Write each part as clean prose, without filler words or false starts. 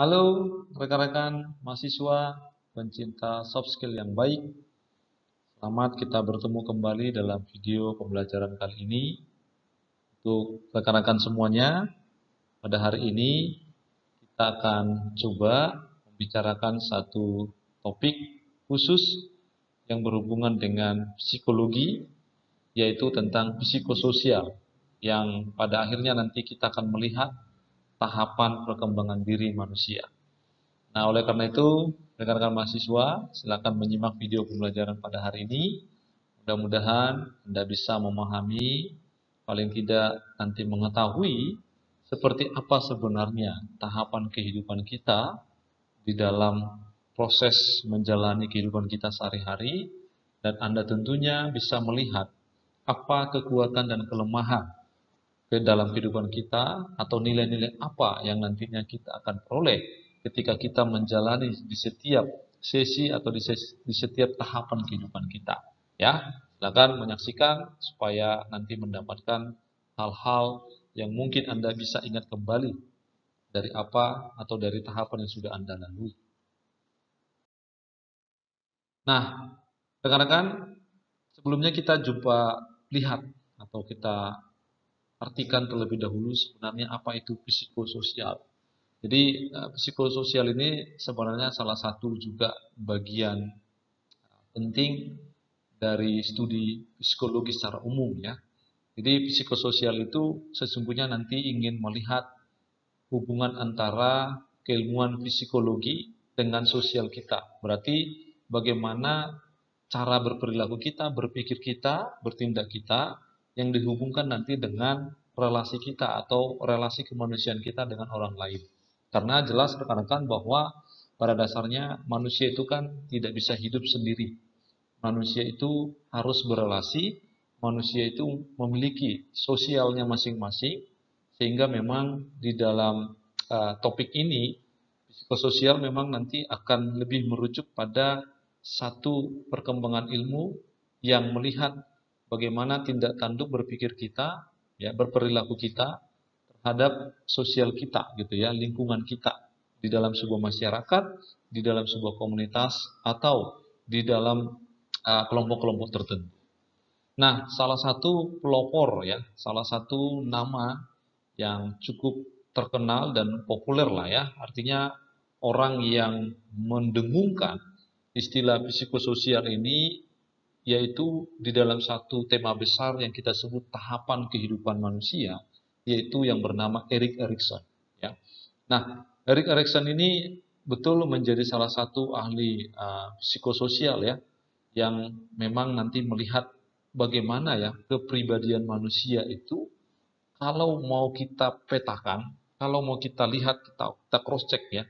Halo rekan-rekan mahasiswa pencinta soft skill yang baik. Selamat kita bertemu kembali dalam video pembelajaran kali ini. Untuk rekan-rekan semuanya, pada hari ini kita akan coba membicarakan satu topik khusus yang berhubungan dengan psikologi, yaitu tentang psikososial, yang pada akhirnya nanti kita akan melihat tahapan perkembangan diri manusia. Nah, oleh karena itu, rekan-rekan mahasiswa, silakan menyimak video pembelajaran pada hari ini. Mudah-mudahan Anda bisa memahami, paling tidak nanti mengetahui seperti apa sebenarnya tahapan kehidupan kita di dalam proses menjalani kehidupan kita sehari-hari, dan Anda tentunya bisa melihat apa kekuatan dan kelemahan ke dalam kehidupan kita, atau nilai-nilai apa yang nantinya kita akan peroleh ketika kita menjalani di setiap sesi atau di setiap tahapan kehidupan kita. Ya, silakan menyaksikan supaya nanti mendapatkan hal-hal yang mungkin Anda bisa ingat kembali dari apa atau dari tahapan yang sudah Anda lalui. Nah, rekan-rekan, sebelumnya kita jumpa lihat atau kita artikan terlebih dahulu sebenarnya apa itu psikososial. Jadi psikososial ini sebenarnya salah satu juga bagian penting dari studi psikologi secara umum ya. Jadi psikososial itu sesungguhnya nanti ingin melihat hubungan antara keilmuan psikologi dengan sosial kita. Berarti bagaimana cara berperilaku kita, berpikir kita, bertindak kita yang dihubungkan nanti dengan relasi kita atau relasi kemanusiaan kita dengan orang lain. Karena jelas rekan-rekan bahwa pada dasarnya manusia itu kan tidak bisa hidup sendiri. Manusia itu harus berelasi, manusia itu memiliki sosialnya masing-masing, sehingga memang di dalam topik ini psikososial memang nanti akan lebih merujuk pada satu perkembangan ilmu yang melihat bagaimana tindak tanduk berpikir kita, ya, berperilaku kita terhadap sosial kita, gitu ya, lingkungan kita di dalam sebuah masyarakat, di dalam sebuah komunitas, atau di dalam kelompok-kelompok tertentu. Nah, salah satu pelopor ya, salah satu nama yang cukup terkenal dan populer lah ya, artinya orang yang mendengungkan istilah psikososial ini, yaitu di dalam satu tema besar yang kita sebut tahapan kehidupan manusia, yaitu yang bernama Erik Erikson. Ya. Nah, Erik Erikson ini betul menjadi salah satu ahli psikososial ya, yang memang nanti melihat bagaimana ya kepribadian manusia itu kalau mau kita petakan, kalau mau kita lihat, kita cross check ya,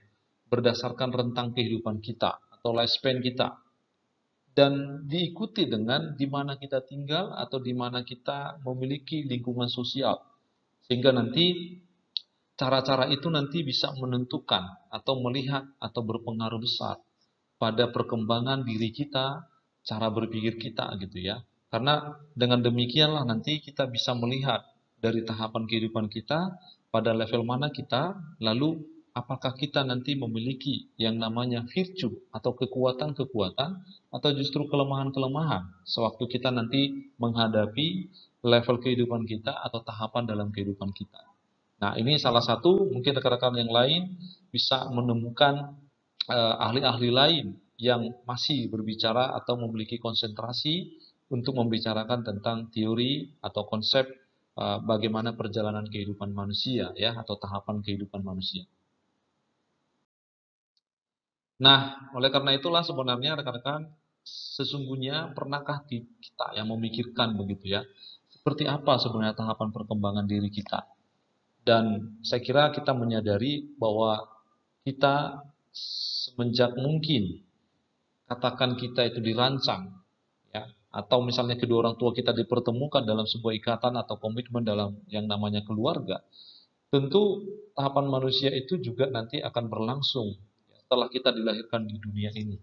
berdasarkan rentang kehidupan kita atau lifespan kita, dan diikuti dengan di mana kita tinggal atau di mana kita memiliki lingkungan sosial, sehingga nanti cara-cara itu nanti bisa menentukan atau melihat atau berpengaruh besar pada perkembangan diri kita, cara berpikir kita gitu ya. Karena dengan demikianlah nanti kita bisa melihat dari tahapan kehidupan kita pada level mana kita, lalu apakah kita nanti memiliki yang namanya virtue atau kekuatan-kekuatan atau justru kelemahan-kelemahan sewaktu kita nanti menghadapi level kehidupan kita atau tahapan dalam kehidupan kita. Nah, ini salah satu mungkin rekan-rekan yang lain bisa menemukan ahli-ahli lain yang masih berbicara atau memiliki konsentrasi untuk membicarakan tentang teori atau konsep bagaimana perjalanan kehidupan manusia ya, atau tahapan kehidupan manusia. Nah, oleh karena itulah sebenarnya rekan-rekan, sesungguhnya pernahkah kita yang memikirkan begitu ya, seperti apa sebenarnya tahapan perkembangan diri kita? Dan saya kira kita menyadari bahwa kita semenjak mungkin katakan kita itu dirancang ya, atau misalnya kedua orang tua kita dipertemukan dalam sebuah ikatan atau komitmen dalam yang namanya keluarga, tentu tahapan manusia itu juga nanti akan berlangsung ya, setelah kita dilahirkan di dunia ini.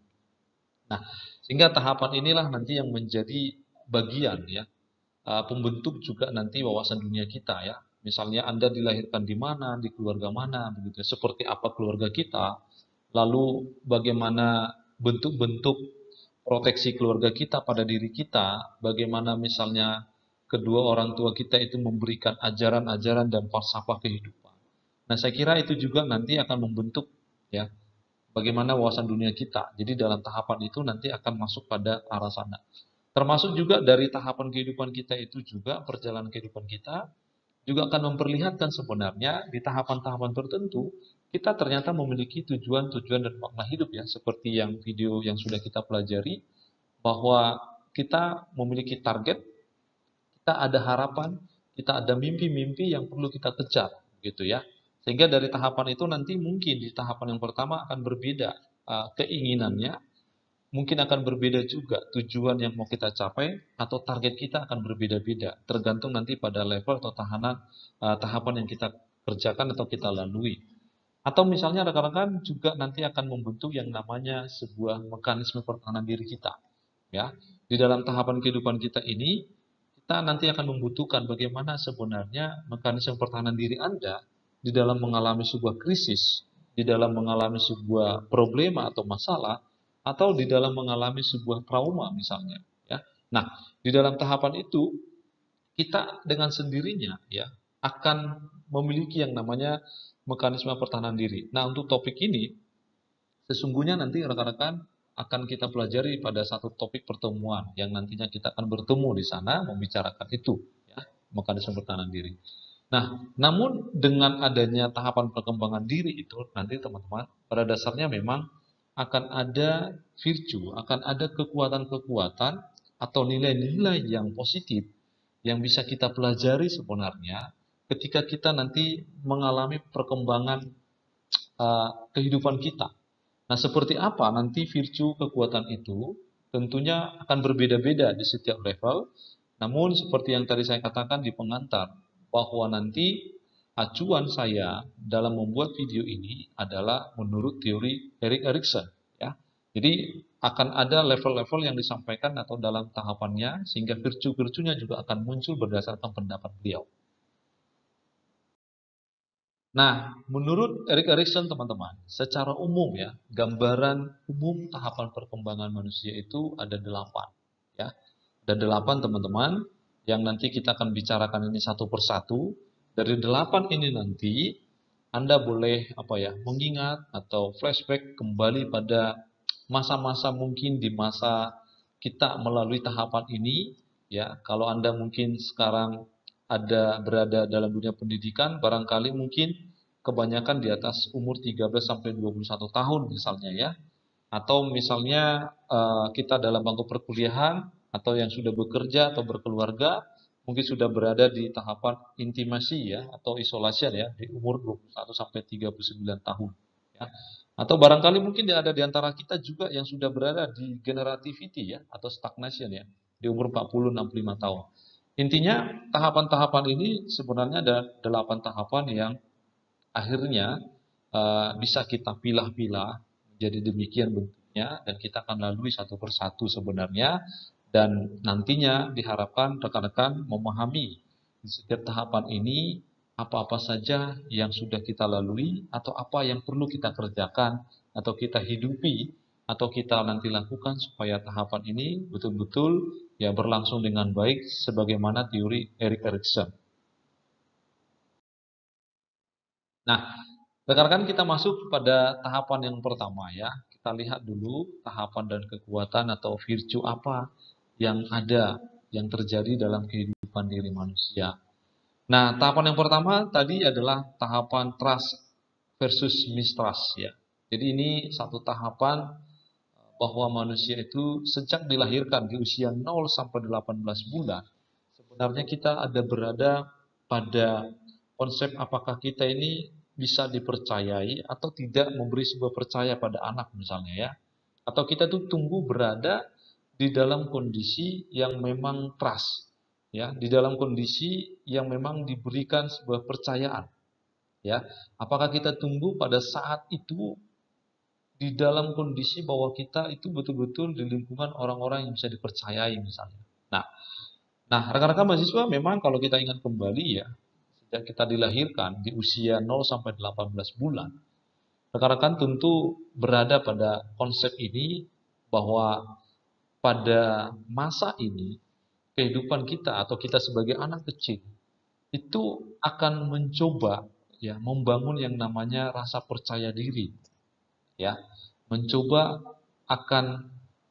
Nah, sehingga tahapan inilah nanti yang menjadi bagian ya, pembentuk juga nanti wawasan dunia kita ya. Misalnya Anda dilahirkan di mana, di keluarga mana, begitu. Seperti apa keluarga kita, lalu bagaimana bentuk-bentuk proteksi keluarga kita pada diri kita, bagaimana misalnya kedua orang tua kita itu memberikan ajaran-ajaran dan falsafah kehidupan. Nah, saya kira itu juga nanti akan membentuk ya bagaimana wawasan dunia kita. Jadi dalam tahapan itu nanti akan masuk pada arah sana. Termasuk juga dari tahapan kehidupan kita itu juga perjalanan kehidupan kita juga akan memperlihatkan sebenarnya di tahapan-tahapan tertentu kita ternyata memiliki tujuan-tujuan dan makna hidup ya, seperti yang video yang sudah kita pelajari bahwa kita memiliki target, kita ada harapan, kita ada mimpi-mimpi yang perlu kita kejar gitu ya. Sehingga dari tahapan itu nanti mungkin di tahapan yang pertama akan berbeda keinginannya, mungkin akan berbeda juga tujuan yang mau kita capai atau target kita akan berbeda-beda tergantung nanti pada level atau tahapan yang kita kerjakan atau kita lalui. Atau misalnya rekan-rekan juga nanti akan membentuk yang namanya sebuah mekanisme pertahanan diri kita. Ya, di dalam tahapan kehidupan kita ini kita nanti akan membutuhkan bagaimana sebenarnya mekanisme pertahanan diri Anda di dalam mengalami sebuah krisis, di dalam mengalami sebuah problema atau masalah, atau di dalam mengalami sebuah trauma misalnya. Ya, nah di dalam tahapan itu kita dengan sendirinya ya akan memiliki yang namanya mekanisme pertahanan diri. Nah untuk topik ini sesungguhnya nanti rekan-rekan akan kita pelajari pada satu topik pertemuan yang nantinya kita akan bertemu di sana membicarakan itu, ya, mekanisme pertahanan diri. Nah, namun dengan adanya tahapan perkembangan diri itu nanti teman-teman pada dasarnya memang akan ada virtue, akan ada kekuatan-kekuatan atau nilai-nilai yang positif yang bisa kita pelajari sebenarnya ketika kita nanti mengalami perkembangan kehidupan kita. Nah, seperti apa nanti virtue kekuatan itu tentunya akan berbeda-beda di setiap level. Namun seperti yang tadi saya katakan di pengantar, bahwa nanti acuan saya dalam membuat video ini adalah menurut teori Erik Erikson. Ya. Jadi akan ada level-level yang disampaikan atau dalam tahapannya sehingga virtue-virtuenya juga akan muncul berdasarkan pendapat beliau. Nah, menurut Erik Erikson teman-teman, secara umum ya, gambaran umum tahapan perkembangan manusia itu ada 8. Ya, ada 8 teman-teman, yang nanti kita akan bicarakan ini satu persatu. Dari 8 ini nanti, Anda boleh mengingat atau flashback kembali pada masa-masa mungkin di masa kita melalui tahapan ini. Ya, kalau Anda mungkin sekarang berada dalam dunia pendidikan, barangkali mungkin kebanyakan di atas umur 13 sampai 21 tahun misalnya ya. Atau misalnya kita dalam bangku perkuliahan atau yang sudah bekerja atau berkeluarga mungkin sudah berada di tahapan intimasi ya atau isolasi ya di umur 21 sampai 39 tahun ya. Atau barangkali mungkin ada di antara kita juga yang sudah berada di generativity ya atau stagnation ya di umur 40-65 tahun. Intinya tahapan-tahapan ini sebenarnya ada 8 tahapan yang akhirnya bisa kita pilah-pilah jadi demikian bentuknya dan kita akan lalui satu persatu sebenarnya dan nantinya diharapkan rekan-rekan memahami di setiap tahapan ini apa-apa saja yang sudah kita lalui atau apa yang perlu kita kerjakan atau kita hidupi atau kita nanti lakukan supaya tahapan ini betul-betul ya berlangsung dengan baik sebagaimana teori Erik Erikson. Nah, rekan-rekan kita masuk pada tahapan yang pertama ya. Kita lihat dulu tahapan dan kekuatan atau virtue apa yang ada, yang terjadi dalam kehidupan diri manusia. Nah, tahapan yang pertama tadi adalah tahapan trust versus mistrust ya. Jadi ini satu tahapan bahwa manusia itu sejak dilahirkan di usia 0 sampai 18 bulan, sebenarnya kita ada berada pada konsep apakah kita ini bisa dipercayai atau tidak memberi sebuah percaya pada anak misalnya ya. Atau kita tuh tumbuh berada di dalam kondisi yang memang trust ya, di dalam kondisi yang memang diberikan sebuah percayaan ya. Apakah kita tumbuh pada saat itu di dalam kondisi bahwa kita itu betul-betul di lingkungan orang-orang yang bisa dipercayai misalnya. Nah, rekan-rekan mahasiswa memang kalau kita ingat kembali ya, sejak kita dilahirkan di usia 0 sampai 18 bulan, rekan-rekan tentu berada pada konsep ini bahwa pada masa ini kehidupan kita atau kita sebagai anak kecil itu akan mencoba ya membangun yang namanya rasa percaya diri, ya, mencoba akan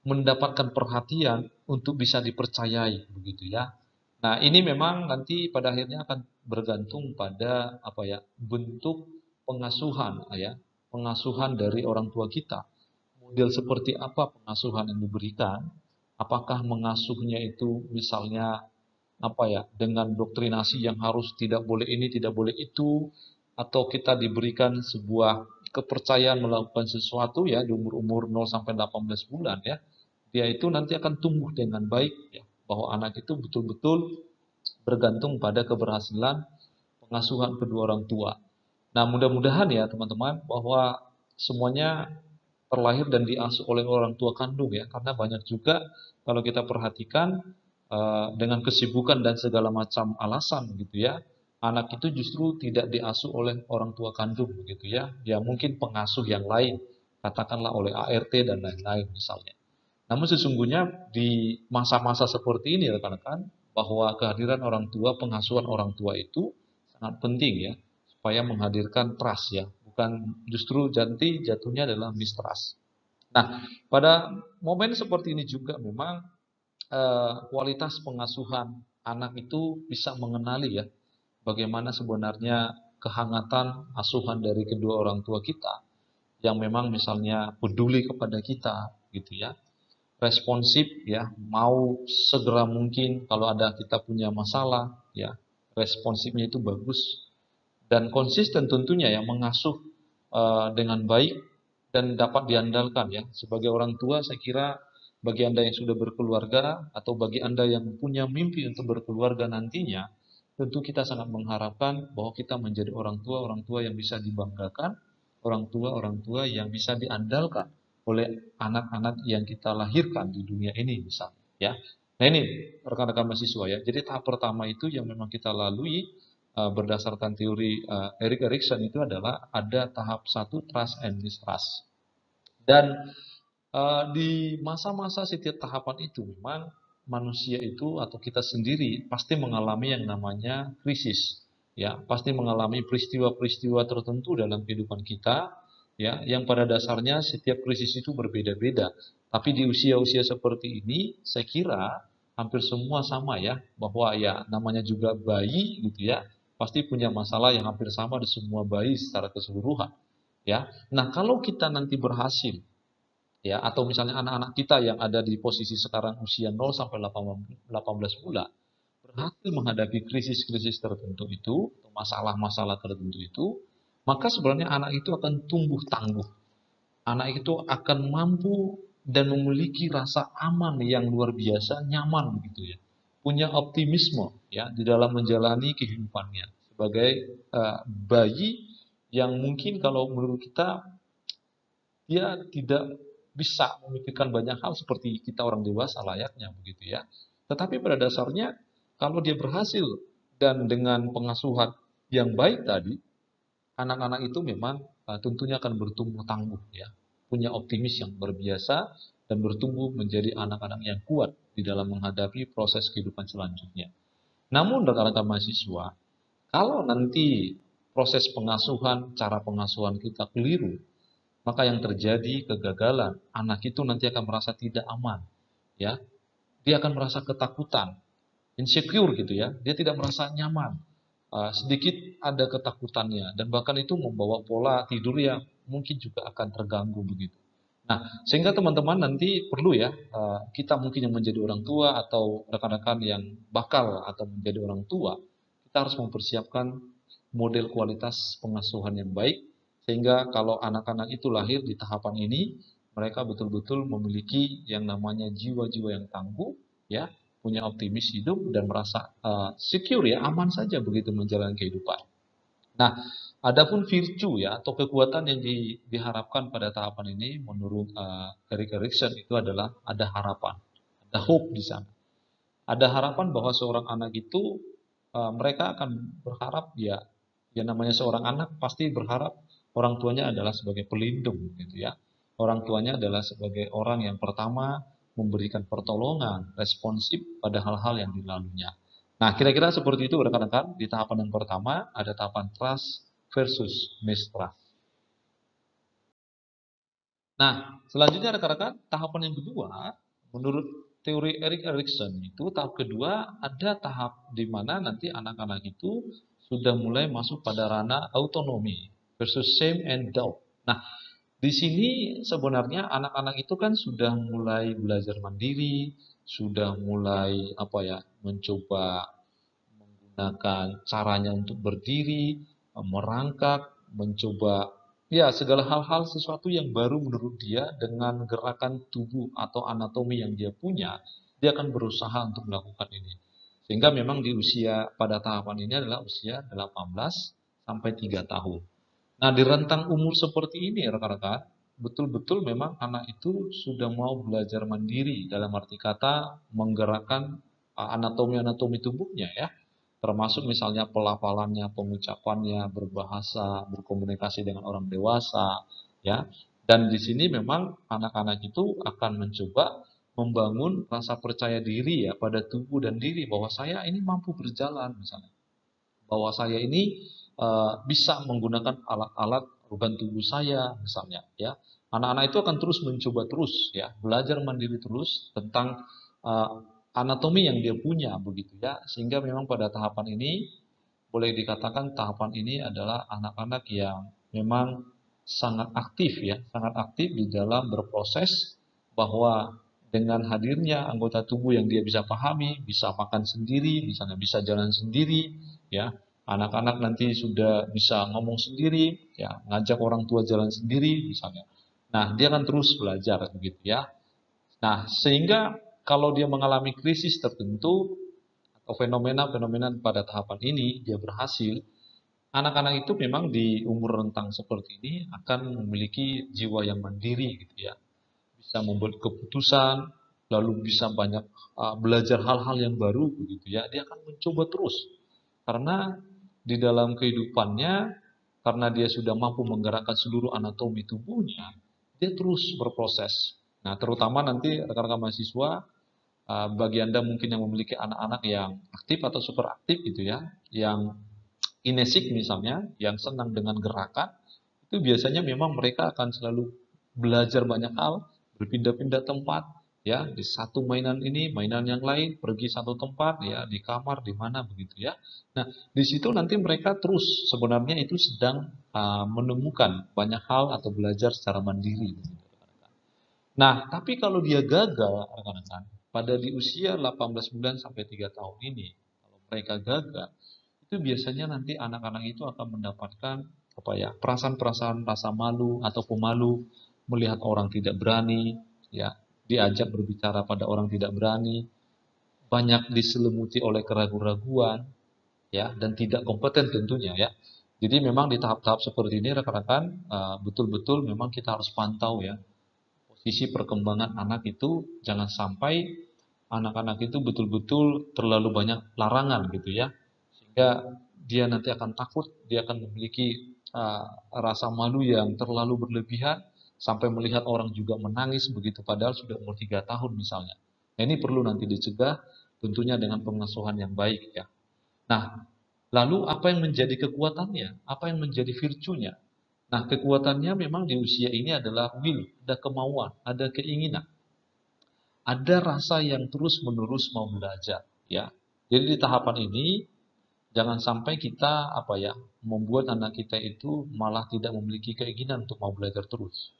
mendapatkan perhatian untuk bisa dipercayai begitu ya. Nah, ini memang nanti pada akhirnya akan bergantung pada apa ya, bentuk pengasuhan ya, pengasuhan dari orang tua kita. Model seperti apa pengasuhan yang diberikan? Apakah mengasuhnya itu misalnya apa ya, dengan doktrinasi yang harus tidak boleh ini, tidak boleh itu, atau kita diberikan sebuah kepercayaan melakukan sesuatu ya di umur-umur 0 sampai 18 bulan ya. Dia itu nanti akan tumbuh dengan baik ya, bahwa anak itu betul-betul bergantung pada keberhasilan pengasuhan kedua orang tua. Nah, mudah-mudahan ya teman-teman bahwa semuanya terlahir dan diasuh oleh orang tua kandung ya, karena banyak juga kalau kita perhatikan dengan kesibukan dan segala macam alasan gitu ya, anak itu justru tidak diasuh oleh orang tua kandung begitu ya, ya mungkin pengasuh yang lain, katakanlah oleh ART dan lain-lain misalnya. Namun sesungguhnya di masa-masa seperti ini rekan-rekan, bahwa kehadiran orang tua, pengasuhan orang tua itu sangat penting ya, supaya menghadirkan trust ya, bukan justru jatuhnya adalah mistrust. Nah, pada momen seperti ini juga memang kualitas pengasuhan anak itu bisa mengenali ya, bagaimana sebenarnya kehangatan asuhan dari kedua orang tua kita yang memang misalnya peduli kepada kita gitu ya, responsif ya, mau segera mungkin kalau ada kita punya masalah ya, responsifnya itu bagus dan konsisten tentunya ya, mengasuh dengan baik dan dapat diandalkan ya. Sebagai orang tua saya kira bagi Anda yang sudah berkeluarga atau bagi Anda yang punya mimpi untuk berkeluarga nantinya, tentu kita sangat mengharapkan bahwa kita menjadi orang tua yang bisa dibanggakan, orang tua yang bisa diandalkan oleh anak-anak yang kita lahirkan di dunia ini misalnya ya. Nah ini rekan-rekan mahasiswa ya. Jadi tahap pertama itu yang memang kita lalui berdasarkan teori Erik Erikson itu adalah ada tahap satu trust and mistrust. Dan di masa-masa setiap tahapan itu memang manusia itu atau kita sendiri pasti mengalami yang namanya krisis. Ya, pasti mengalami peristiwa-peristiwa tertentu dalam kehidupan kita ya, yang pada dasarnya setiap krisis itu berbeda-beda. Tapi di usia-usia seperti ini saya kira hampir semua sama ya, bahwa ya namanya juga bayi gitu ya, pasti punya masalah yang hampir sama di semua bayi secara keseluruhan ya. Nah, kalau kita nanti berhasil ya, atau misalnya anak-anak kita yang ada di posisi sekarang usia 0 sampai 18 bulan berhasil menghadapi krisis-krisis tertentu itu, masalah-masalah tertentu itu, maka sebenarnya anak itu akan tumbuh tangguh. Anak itu akan mampu dan memiliki rasa aman yang luar biasa, nyaman begitu ya. Punya optimisme ya di dalam menjalani kehidupannya sebagai bayi yang mungkin kalau menurut kita dia tidak bisa memikirkan banyak hal seperti kita orang dewasa layaknya begitu ya. Tetapi pada dasarnya kalau dia berhasil dan dengan pengasuhan yang baik tadi, anak-anak itu memang tentunya akan bertumbuh tangguh ya, punya optimis yang berbiasa dan bertumbuh menjadi anak-anak yang kuat di dalam menghadapi proses kehidupan selanjutnya. Namun rekan-rekan mahasiswa, kalau nanti proses pengasuhan, cara pengasuhan kita keliru, maka yang terjadi kegagalan, anak itu nanti akan merasa tidak aman, ya. Dia akan merasa ketakutan, insecure gitu ya. Dia tidak merasa nyaman. Sedikit ada ketakutannya dan bahkan itu membawa pola tidur yang mungkin juga akan terganggu begitu. Nah, sehingga teman-teman nanti perlu ya, kita mungkin yang menjadi orang tua atau rekan-rekan yang bakal atau menjadi orang tua, kita harus mempersiapkan model kualitas pengasuhan yang baik, sehingga kalau anak-anak itu lahir di tahapan ini, mereka betul-betul memiliki yang namanya jiwa-jiwa yang tangguh, ya, punya optimis hidup dan merasa secure ya, aman saja begitu menjalani kehidupan. Nah, adapun virtue ya atau kekuatan yang diharapkan pada tahapan ini menurut Erik Erikson itu adalah ada harapan, ada hope di sana. Ada harapan bahwa seorang anak itu mereka akan berharap ya, ya namanya seorang anak pasti berharap orang tuanya adalah sebagai pelindung gitu ya. Orang tuanya adalah sebagai orang yang pertama memberikan pertolongan, responsif pada hal-hal yang dilaluinya. Nah, kira-kira seperti itu rekan-rekan. Di tahapan yang pertama ada tahapan trust versus mistrust. Nah, selanjutnya rekan-rekan, tahapan yang kedua, menurut teori Erik Erikson itu tahap kedua ada tahap di mana nanti anak-anak itu sudah mulai masuk pada ranah autonomi versus shame and doubt. Nah, di sini sebenarnya anak-anak itu kan sudah mulai belajar mandiri, sudah mulai apa ya, mencoba menggunakan caranya untuk berdiri, merangkak, mencoba ya segala hal-hal sesuatu yang baru menurut dia dengan gerakan tubuh atau anatomi yang dia punya, dia akan berusaha untuk melakukan ini. Sehingga memang di usia pada tahapan ini adalah usia 18 sampai 3 tahun. Nah, di rentang umur seperti ini rekan-rekan, betul-betul memang anak itu sudah mau belajar mandiri dalam arti kata menggerakkan anatomi-anatomi tubuhnya ya, termasuk misalnya pelafalannya, pengucapannya, berbahasa, berkomunikasi dengan orang dewasa, ya. Dan di sini memang anak-anak itu akan mencoba membangun rasa percaya diri ya pada tubuh dan diri bahwa saya ini mampu berjalan misalnya, bahwa saya ini bisa menggunakan alat-alat organ tubuh saya misalnya, ya. Anak-anak itu akan terus mencoba terus ya, belajar mandiri terus tentang eh, anatomi yang dia punya begitu ya, sehingga memang pada tahapan ini boleh dikatakan tahapan ini adalah anak-anak yang memang sangat aktif ya, sangat aktif di dalam berproses bahwa dengan hadirnya anggota tubuh yang dia bisa pahami, bisa makan sendiri, misalnya bisa jalan sendiri, ya. Anak-anak nanti sudah bisa ngomong sendiri, ya, ngajak orang tua jalan sendiri, misalnya. Nah, dia akan terus belajar begitu ya. Nah, sehingga kalau dia mengalami krisis tertentu atau fenomena-fenomena pada tahapan ini dia berhasil, anak-anak itu memang di umur rentang seperti ini akan memiliki jiwa yang mandiri gitu ya. Bisa membuat keputusan, lalu bisa banyak belajar hal-hal yang baru begitu ya. Dia akan mencoba terus. Karena di dalam kehidupannya, karena dia sudah mampu menggerakkan seluruh anatomi tubuhnya, dia terus berproses. Nah, terutama nanti rekan-rekan mahasiswa, bagi Anda mungkin yang memiliki anak-anak yang aktif atau super aktif gitu ya, yang kinesik misalnya, yang senang dengan gerakan, itu biasanya memang mereka akan selalu belajar banyak hal, berpindah-pindah tempat, ya, di satu mainan ini, mainan yang lain, pergi satu tempat, ya, di kamar, di mana begitu ya. Nah, di situ nanti mereka terus sebenarnya itu sedang menemukan banyak hal atau belajar secara mandiri. Nah, tapi kalau dia gagal, rekan-rekan, pada di usia 18 bulan sampai 3 tahun ini, kalau mereka gagal, itu biasanya nanti anak-anak itu akan mendapatkan apa ya, perasaan-perasaan rasa malu atau pemalu melihat orang tidak berani, ya, diajak berbicara pada orang tidak berani, banyak diselimuti oleh keraguan-raguan, ya, dan tidak kompeten tentunya ya. Jadi memang di tahap-tahap seperti ini rekan-rekan betul-betul memang kita harus pantau ya sisi perkembangan anak itu, jangan sampai anak-anak itu betul-betul terlalu banyak larangan gitu ya, sehingga dia nanti akan takut, dia akan memiliki rasa malu yang terlalu berlebihan sampai melihat orang juga menangis begitu padahal sudah umur 3 tahun misalnya. Nah, ini perlu nanti dicegah tentunya dengan pengasuhan yang baik ya. Nah, lalu apa yang menjadi kekuatannya? Apa yang menjadi virtunya? Nah, kekuatannya memang di usia ini adalah will, ada kemauan, ada keinginan, ada rasa yang terus-menerus mau belajar, ya. Jadi di tahapan ini jangan sampai kita apa ya, membuat anak kita itu malah tidak memiliki keinginan untuk mau belajar terus.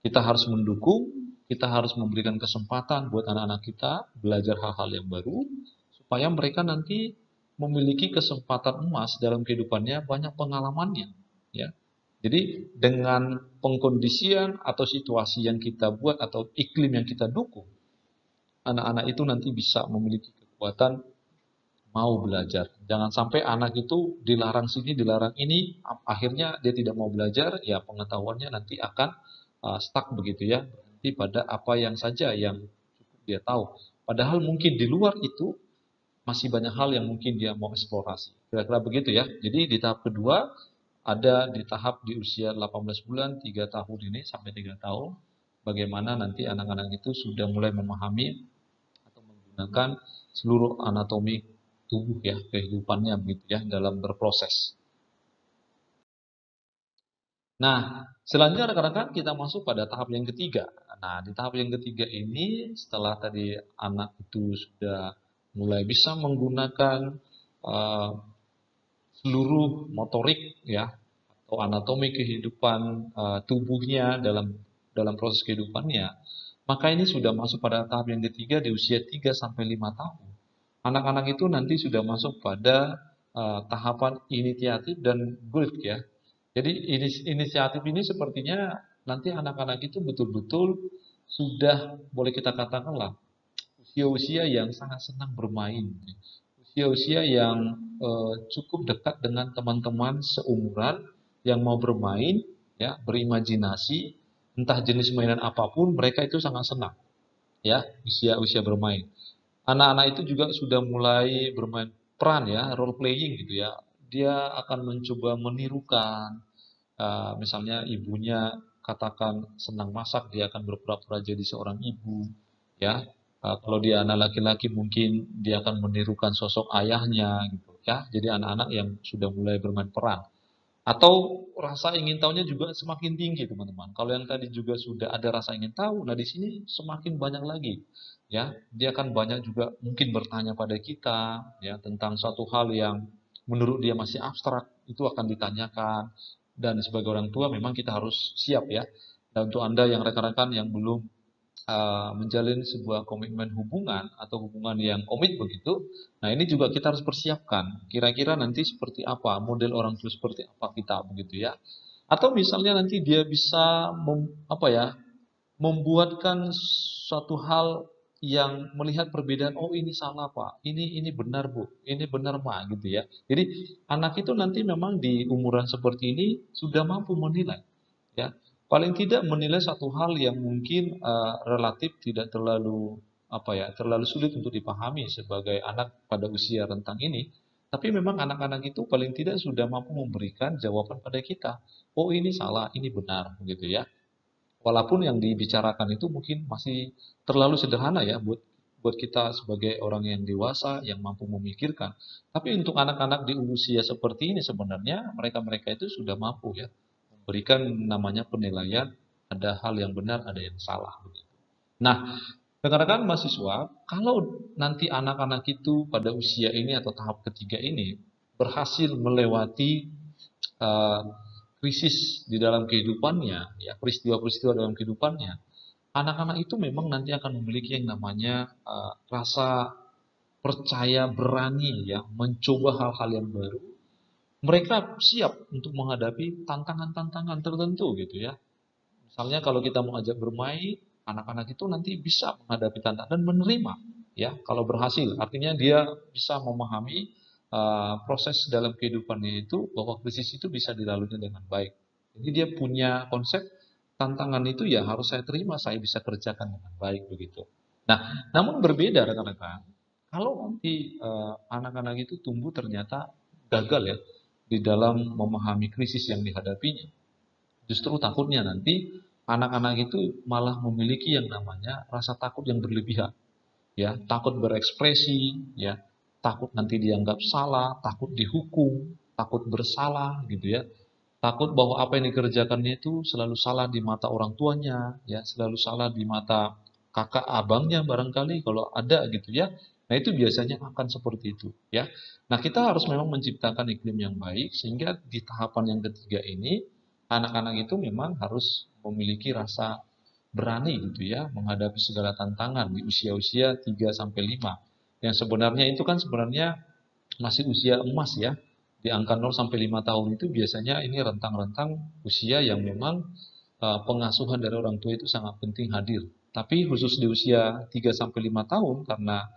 Kita harus mendukung, kita harus memberikan kesempatan buat anak-anak kita belajar hal-hal yang baru supaya mereka nanti memiliki kesempatan emas dalam kehidupannya, banyak pengalamannya, ya. Jadi dengan pengkondisian atau situasi yang kita buat atau iklim yang kita dukung, anak-anak itu nanti bisa memiliki kekuatan mau belajar. Jangan sampai anak itu dilarang sini, dilarang ini, akhirnya dia tidak mau belajar, ya pengetahuannya nanti akan stuck begitu ya, berhenti pada apa yang saja yang cukup dia tahu. Padahal mungkin di luar itu masih banyak hal yang mungkin dia mau eksplorasi. Kira-kira begitu ya. Jadi di tahap kedua ada di tahap di usia 18 bulan, 3 tahun ini sampai 3 tahun, bagaimana nanti anak-anak itu sudah mulai memahami atau menggunakan seluruh anatomi tubuh ya, kehidupannya begitu ya dalam berproses. Nah, selanjutnya rekan-rekan kita masuk pada tahap yang ketiga. Nah, di tahap yang ketiga ini setelah tadi anak itu sudah mulai bisa menggunakan uh, seluruh motorik ya atau anatomi kehidupan tubuhnya dalam dalam proses kehidupannya, maka ini sudah masuk pada tahap yang ketiga di usia 3 sampai 5 tahun. Anak-anak itu nanti sudah masuk pada tahapan inisiatif dan growth ya. Jadi inisiatif ini sepertinya nanti anak-anak itu betul-betul sudah boleh kita katakanlah usia-usia yang sangat senang bermain. Usia-usia yang cukup dekat dengan teman-teman seumuran yang mau bermain, ya, berimajinasi, entah jenis mainan apapun, mereka itu sangat senang, ya, usia-usia bermain. Anak-anak itu juga sudah mulai bermain peran ya, role playing gitu ya. Dia akan mencoba menirukan, misalnya ibunya katakan senang masak, dia akan berpura-pura jadi seorang ibu, ya. Kalau dia anak laki-laki mungkin dia akan menirukan sosok ayahnya gitu ya. Jadi anak-anak yang sudah mulai bermain peran. Atau rasa ingin tahunya juga semakin tinggi teman-teman. Kalau yang tadi juga sudah ada rasa ingin tahu, nah di sini semakin banyak lagi. Ya, dia akan banyak juga mungkin bertanya pada kita ya tentang suatu hal yang menurut dia masih abstrak, itu akan ditanyakan. Dan sebagai orang tua memang kita harus siap ya. Dan untuk Anda yang rekan-rekan yang belum menjalin sebuah komitmen hubungan atau hubungan yang komit begitu. Nah, ini juga kita harus persiapkan. Kira-kira nanti seperti apa, model orang tua seperti apa kita begitu ya. Atau misalnya nanti dia bisa apa ya, membuatkan suatu hal yang melihat perbedaan, oh ini salah Pak, ini benar Bu, ini benar Ma gitu ya. Jadi anak itu nanti memang di umuran seperti ini sudah mampu menilai ya. Paling tidak menilai satu hal yang mungkin relatif tidak terlalu apa ya, terlalu sulit untuk dipahami sebagai anak pada usia rentang ini. Tapi memang anak-anak itu paling tidak sudah mampu memberikan jawaban pada kita. Oh ini salah, ini benar, begitu ya. Walaupun yang dibicarakan itu mungkin masih terlalu sederhana ya buat kita sebagai orang yang dewasa yang mampu memikirkan. Tapi untuk anak-anak di usia seperti ini sebenarnya mereka-mereka itu sudah mampu ya memberikan namanya penilaian, ada hal yang benar, ada yang salah begitu. Nah, rekan-rekan mahasiswa, kalau nanti anak-anak itu pada usia ini atau tahap ketiga ini berhasil melewati uh, krisis di dalam kehidupannya, ya peristiwa-peristiwa dalam kehidupannya, anak-anak itu memang nanti akan memiliki yang namanya rasa percaya berani ya, mencoba hal-hal yang baru. Mereka siap untuk menghadapi tantangan-tantangan tertentu gitu ya. Misalnya kalau kita mau ajak bermain, anak-anak itu nanti bisa menghadapi tantangan dan menerima ya kalau berhasil. Artinya dia bisa memahami proses dalam kehidupannya itu bahwa krisis itu bisa dilaluinya dengan baik. Jadi dia punya konsep tantangan itu ya harus saya terima, saya bisa kerjakan dengan baik begitu. Nah, namun berbeda rekan-rekan. Kalau nanti anak-anak itu tumbuh ternyata gagal ya di dalam memahami krisis yang dihadapinya. Justru takutnya nanti anak-anak itu malah memiliki yang namanya rasa takut yang berlebihan, ya, takut berekspresi, ya, takut nanti dianggap salah, takut dihukum, takut bersalah, gitu ya, takut bahwa apa yang dikerjakannya itu selalu salah di mata orang tuanya, ya, selalu salah di mata kakak abangnya barangkali kalau ada gitu ya. Nah itu biasanya akan seperti itu, ya. Nah kita harus memang menciptakan iklim yang baik sehingga di tahapan yang ketiga ini anak-anak itu memang harus memiliki rasa berani gitu ya menghadapi segala tantangan di usia-usia 3 sampai 5. Yang sebenarnya itu kan sebenarnya masih usia emas ya. Di angka 0 sampai 5 tahun itu biasanya ini rentang-rentang usia yang memang pengasuhan dari orang tua itu sangat penting hadir. Tapi khusus di usia 3 sampai 5 tahun karena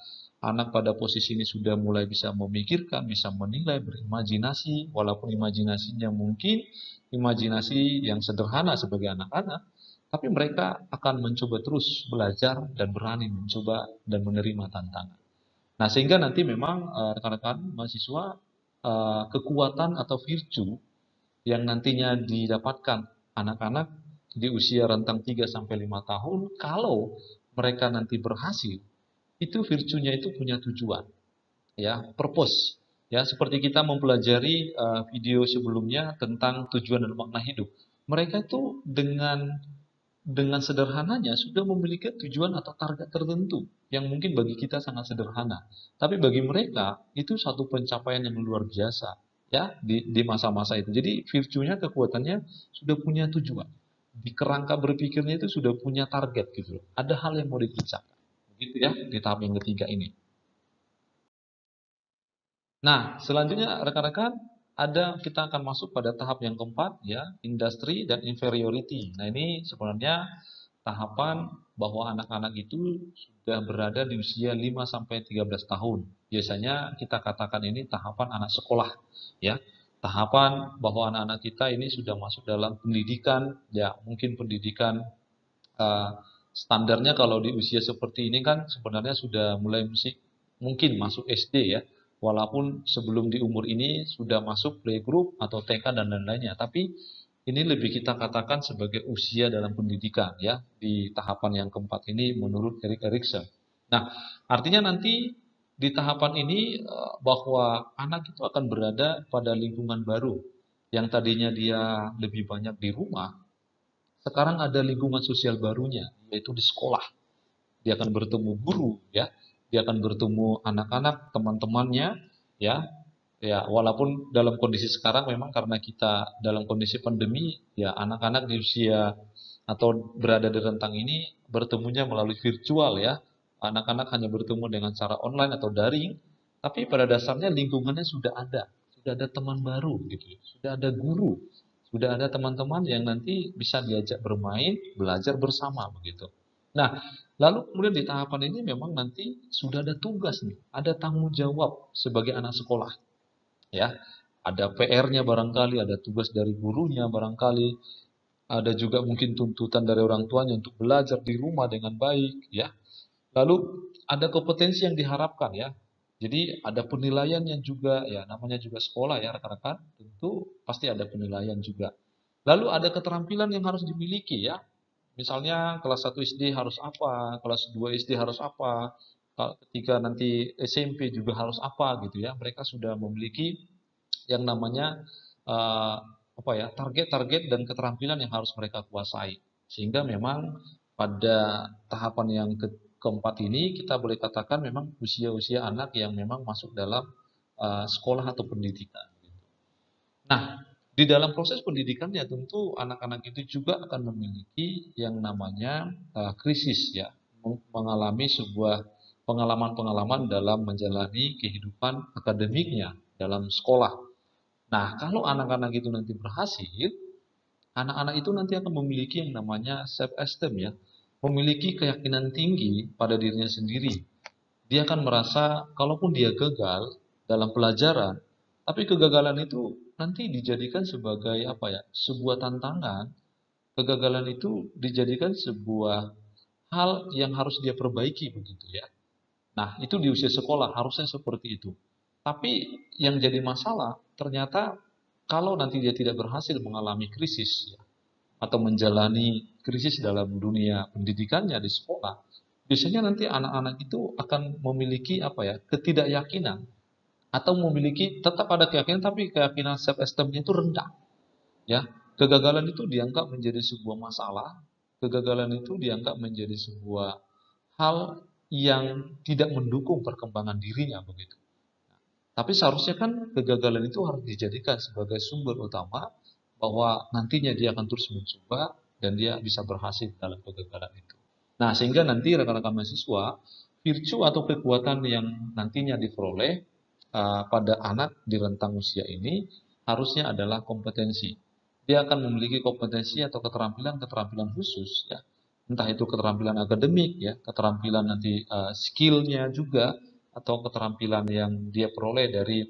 anak pada posisi ini sudah mulai bisa memikirkan, bisa menilai, berimajinasi, walaupun imajinasinya mungkin imajinasi yang sederhana sebagai anak-anak, tapi mereka akan mencoba terus belajar dan berani mencoba dan menerima tantangan. Nah, sehingga nanti memang rekan-rekan mahasiswa, kekuatan atau virtue yang nantinya didapatkan anak-anak di usia rentang 3 sampai 5 tahun, kalau mereka nanti berhasil, itu virtue-nya itu punya tujuan, ya, purpose. Ya, seperti kita mempelajari video sebelumnya tentang tujuan dan makna hidup. Mereka itu dengan sederhananya sudah memiliki tujuan atau target tertentu yang mungkin bagi kita sangat sederhana. Tapi bagi mereka itu satu pencapaian yang luar biasa, ya, di masa-masa itu. Jadi virtue-nya, kekuatannya sudah punya tujuan. Di kerangka berpikirnya itu sudah punya target gitu loh. Ada hal yang mau dikerjakan. Begitu ya di tahap yang ketiga ini. Nah, selanjutnya rekan-rekan, kita akan masuk pada tahap yang keempat, ya, industri dan inferiority. Nah, ini sebenarnya tahapan bahwa anak-anak itu sudah berada di usia 5 sampai 13 tahun. Biasanya kita katakan ini tahapan anak sekolah, ya. Tahapan bahwa anak-anak kita ini sudah masuk dalam pendidikan, ya, mungkin pendidikan eh, standarnya kalau di usia seperti ini kan sebenarnya sudah mulai mungkin masuk SD, ya. Walaupun sebelum di umur ini sudah masuk playgroup atau TK dan lain-lainnya, tapi ini lebih kita katakan sebagai usia dalam pendidikan, ya, di tahapan yang keempat ini menurut Erik Erikson. Nah, artinya nanti di tahapan ini bahwa anak itu akan berada pada lingkungan baru yang tadinya dia lebih banyak di rumah, sekarang ada lingkungan sosial barunya, yaitu di sekolah. Dia akan bertemu guru, ya, dia akan bertemu anak-anak, teman-temannya, ya. Ya, walaupun dalam kondisi sekarang memang karena kita dalam kondisi pandemi, ya, anak-anak di usia atau berada di rentang ini bertemunya melalui virtual, ya. Anak-anak hanya bertemu dengan cara online atau daring, tapi pada dasarnya lingkungannya sudah ada teman baru gitu, sudah ada guru, sudah ada teman-teman yang nanti bisa diajak bermain, belajar bersama begitu. Nah, lalu kemudian di tahapan ini memang nanti sudah ada tugas nih, ada tanggung jawab sebagai anak sekolah, ya. Ada PR-nya barangkali, ada tugas dari gurunya barangkali, ada juga mungkin tuntutan dari orang tuanya untuk belajar di rumah dengan baik, ya. Lalu ada kompetensi yang diharapkan, ya. Jadi ada penilaian yang juga, ya, namanya juga sekolah, ya rekan-rekan, tentu pasti ada penilaian juga. Lalu ada keterampilan yang harus dimiliki, ya. Misalnya kelas 1 SD harus apa, kelas 2 SD harus apa, ketika nanti SMP juga harus apa gitu, ya. Mereka sudah memiliki yang namanya eh, apa ya, target-target dan keterampilan yang harus mereka kuasai. Sehingga memang pada tahapan yang keempat ini kita boleh katakan memang usia-usia anak yang memang masuk dalam sekolah atau pendidikan. Nah, di dalam proses pendidikannya tentu anak-anak itu juga akan memiliki yang namanya krisis, ya, mengalami sebuah pengalaman-pengalaman dalam menjalani kehidupan akademiknya dalam sekolah. Nah, kalau anak-anak itu nanti berhasil, anak-anak itu nanti akan memiliki yang namanya self esteem, ya, memiliki keyakinan tinggi pada dirinya sendiri. Dia akan merasa kalaupun dia gagal dalam pelajaran, tapi kegagalan itu nanti dijadikan sebagai apa ya? Sebuah tantangan. Kegagalan itu dijadikan sebuah hal yang harus dia perbaiki begitu, ya. Nah, itu di usia sekolah harusnya seperti itu. Tapi yang jadi masalah ternyata kalau nanti dia tidak berhasil mengalami krisis, ya, atau menjalani krisis dalam dunia pendidikannya di sekolah, biasanya nanti anak-anak itu akan memiliki apa ya, ketidakyakinan atau memiliki tetap ada keyakinan tapi keyakinan self esteemnya itu rendah, ya. Kegagalan itu dianggap menjadi sebuah masalah, kegagalan itu dianggap menjadi sebuah hal yang tidak mendukung perkembangan dirinya begitu. Tapi seharusnya kan kegagalan itu harus dijadikan sebagai sumber utama bahwa nantinya dia akan terus mencoba dan dia bisa berhasil dalam kegagalan itu. Nah, sehingga nanti rekan-rekan mahasiswa, virtue atau kekuatan yang nantinya diperoleh pada anak di rentang usia ini harusnya adalah kompetensi. Dia akan memiliki kompetensi atau keterampilan-keterampilan khusus, ya. Entah itu keterampilan akademik, ya, keterampilan nanti skillnya juga, atau keterampilan yang dia peroleh dari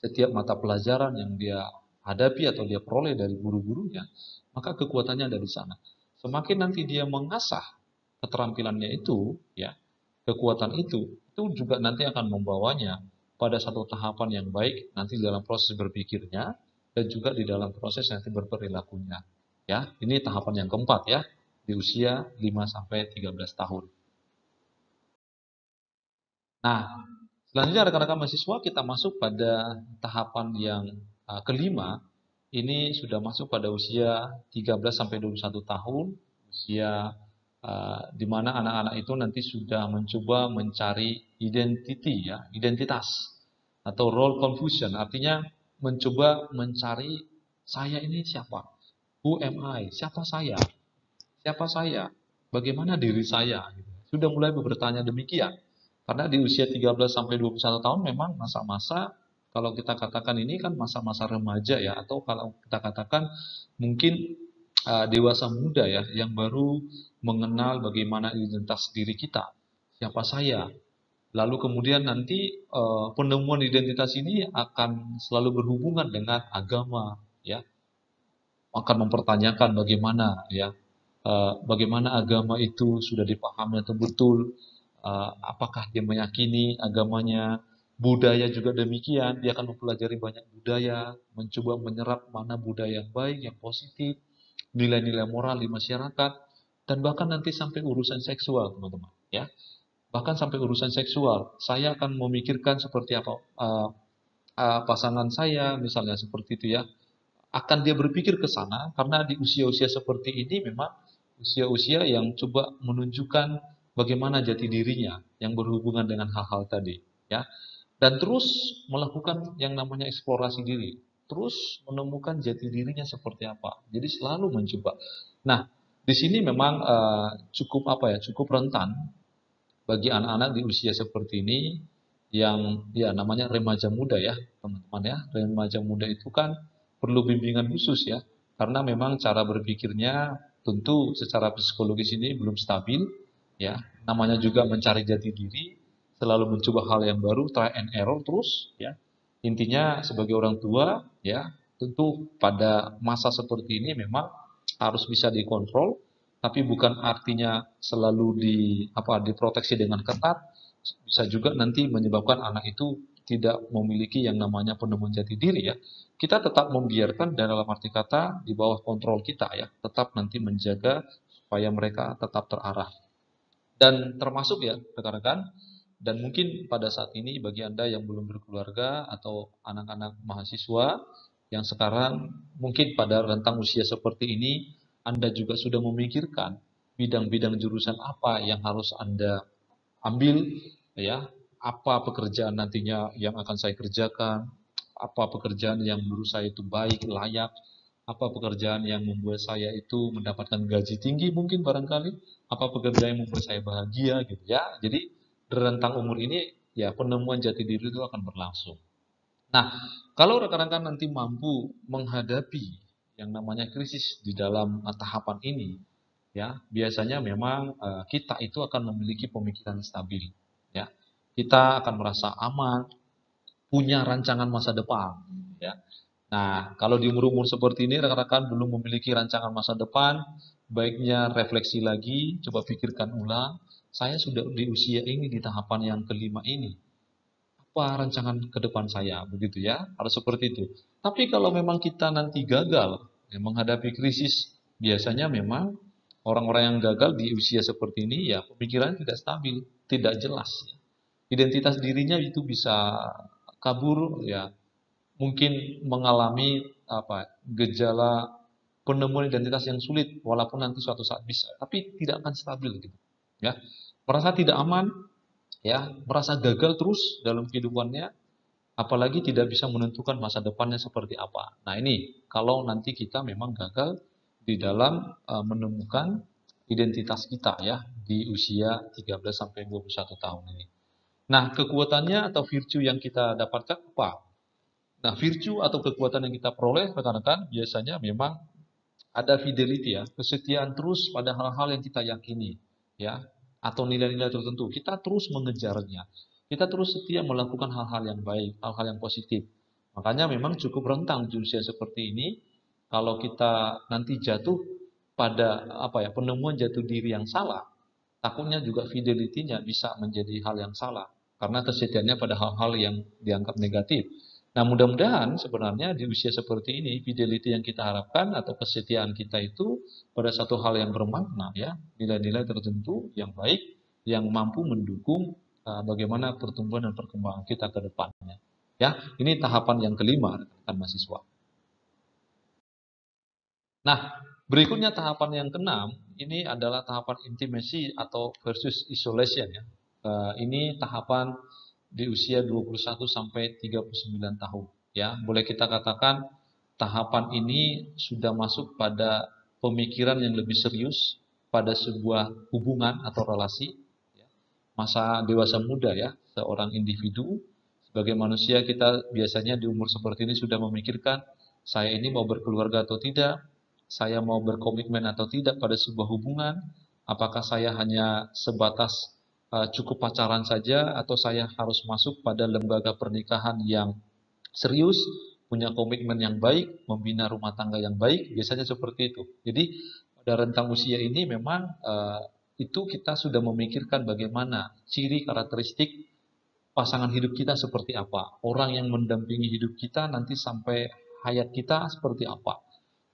setiap mata pelajaran yang dia hadapi atau dia peroleh dari guru-gurunya, maka kekuatannya ada di sana. Semakin nanti dia mengasah keterampilannya itu, ya, kekuatan itu itu juga nanti akan membawanya pada satu tahapan yang baik nanti dalam proses berpikirnya dan juga di dalam proses nanti berperilakunya. Ya, ini tahapan yang keempat ya, di usia 5 sampai 13 tahun. Nah, selanjutnya rekan-rekan mahasiswa kita masuk pada tahapan yang kelima. Ini sudah masuk pada usia 13 sampai 21 tahun, usia di mana anak-anak itu nanti sudah mencoba mencari identitas atau role confusion, artinya mencoba mencari saya ini siapa? Who am I? Siapa saya? Siapa saya? Bagaimana diri saya? Sudah mulai bertanya demikian. Karena di usia 13 sampai 21 tahun memang masa-masa kalau kita katakan ini kan masa-masa remaja ya, atau kalau kita katakan mungkin dewasa muda ya, yang baru mengenal bagaimana identitas diri kita. Siapa saya? Lalu kemudian nanti penemuan identitas ini akan selalu berhubungan dengan agama ya, akan mempertanyakan bagaimana ya, bagaimana agama itu sudah dipahami atau betul, apakah dia meyakini agamanya, budaya juga demikian, dia akan mempelajari banyak budaya, mencoba menyerap mana budaya yang baik, yang positif, nilai-nilai moral di masyarakat, dan bahkan nanti sampai urusan seksual, teman-teman, ya. Bahkan sampai urusan seksual, saya akan memikirkan seperti apa pasangan saya, misalnya seperti itu ya, akan dia berpikir ke sana karena di usia-usia seperti ini memang usia-usia yang coba menunjukkan bagaimana jati dirinya yang berhubungan dengan hal-hal tadi ya, dan terus melakukan yang namanya eksplorasi diri, terus menemukan jati dirinya seperti apa, jadi selalu mencoba. Nah, di sini memang cukup apa ya, cukup rentan bagi anak-anak di usia seperti ini yang ya namanya remaja muda ya teman-teman ya. Remaja muda itu kan perlu bimbingan khusus ya, karena memang cara berpikirnya tentu secara psikologis ini belum stabil ya. Namanya juga mencari jati diri, selalu mencoba hal yang baru, try and error terus ya. Intinya sebagai orang tua ya, tentu pada masa seperti ini memang harus bisa dikontrol, tapi bukan artinya selalu diproteksi dengan ketat, bisa juga nanti menyebabkan anak itu tidak memiliki yang namanya penemuan jati diri ya. Kita tetap membiarkan dalam arti kata di bawah kontrol kita ya, tetap nanti menjaga supaya mereka tetap terarah. Dan termasuk ya rekan-rekan, dan mungkin pada saat ini bagi Anda yang belum berkeluarga atau anak-anak mahasiswa yang sekarang mungkin pada rentang usia seperti ini, Anda juga sudah memikirkan bidang-bidang jurusan apa yang harus Anda ambil ya, apa pekerjaan nantinya yang akan saya kerjakan, apa pekerjaan yang menurut saya itu baik, layak, apa pekerjaan yang membuat saya itu mendapatkan gaji tinggi mungkin barangkali, apa pekerjaan yang membuat saya bahagia gitu ya. Jadi rentang umur ini ya penemuan jati diri itu akan berlangsung. Nah, kalau rekan-rekan nanti mampu menghadapi yang namanya krisis di dalam tahapan ini, ya biasanya memang kita itu akan memiliki pemikiran stabil, ya. Kita akan merasa aman, punya rancangan masa depan, ya. Nah, kalau di umur-umur seperti ini rekan-rekan belum memiliki rancangan masa depan, baiknya refleksi lagi, coba pikirkan ulang. Saya sudah di usia ini, di tahapan yang kelima ini, apa rancangan ke depan saya, begitu ya, harus seperti itu. Tapi kalau memang kita nanti gagal ya, menghadapi krisis, biasanya memang orang-orang yang gagal di usia seperti ini ya pemikiran tidak stabil, tidak jelas. Identitas dirinya itu bisa kabur ya, mungkin mengalami gejala penemuan identitas yang sulit, walaupun nanti suatu saat bisa, tapi tidak akan stabil gitu. Ya, merasa tidak aman, ya, merasa gagal terus dalam kehidupannya, apalagi tidak bisa menentukan masa depannya seperti apa. Nah, ini kalau nanti kita memang gagal di dalam menemukan identitas kita ya di usia 13 sampai 21 tahun ini. Nah, kekuatannya atau virtue yang kita dapatkan apa? Nah, virtue atau kekuatan yang kita peroleh rekan-rekan biasanya memang ada fidelity ya, kesetiaan terus pada hal-hal yang kita yakini ya, atau nilai-nilai tertentu. Kita terus mengejarnya. Kita terus setia melakukan hal-hal yang baik, hal-hal yang positif. Makanya memang cukup rentang di usia seperti ini kalau kita nanti jatuh pada penemuan jatuh diri yang salah, takutnya juga fidelity-nya bisa menjadi hal yang salah. karena kesetiaannya pada hal-hal yang dianggap negatif. Nah, mudah-mudahan sebenarnya di usia seperti ini, fidelity yang kita harapkan atau kesetiaan kita itu pada satu hal yang bermakna, ya, nilai-nilai tertentu yang baik, yang mampu mendukung bagaimana pertumbuhan dan perkembangan kita ke depannya. Ya, ini tahapan yang kelima, rekan mahasiswa. Nah, berikutnya tahapan yang keenam, ini adalah tahapan intimacy atau versus isolation, ya. Ini tahapan di usia 21 sampai 39 tahun, ya. Boleh kita katakan tahapan ini sudah masuk pada pemikiran yang lebih serius pada sebuah hubungan atau relasi, ya. Masa dewasa muda, ya, seorang individu sebagai manusia kita biasanya di umur seperti ini sudah memikirkan saya ini mau berkeluarga atau tidak, saya mau berkomitmen atau tidak pada sebuah hubungan, apakah saya hanya sebatas cukup pacaran saja atau saya harus masuk pada lembaga pernikahan yang serius, punya komitmen yang baik, membina rumah tangga yang baik, biasanya seperti itu. Jadi pada rentang usia ini memang itu kita sudah memikirkan bagaimana ciri karakteristik pasangan hidup kita seperti apa, orang yang mendampingi hidup kita nanti sampai hayat kita seperti apa,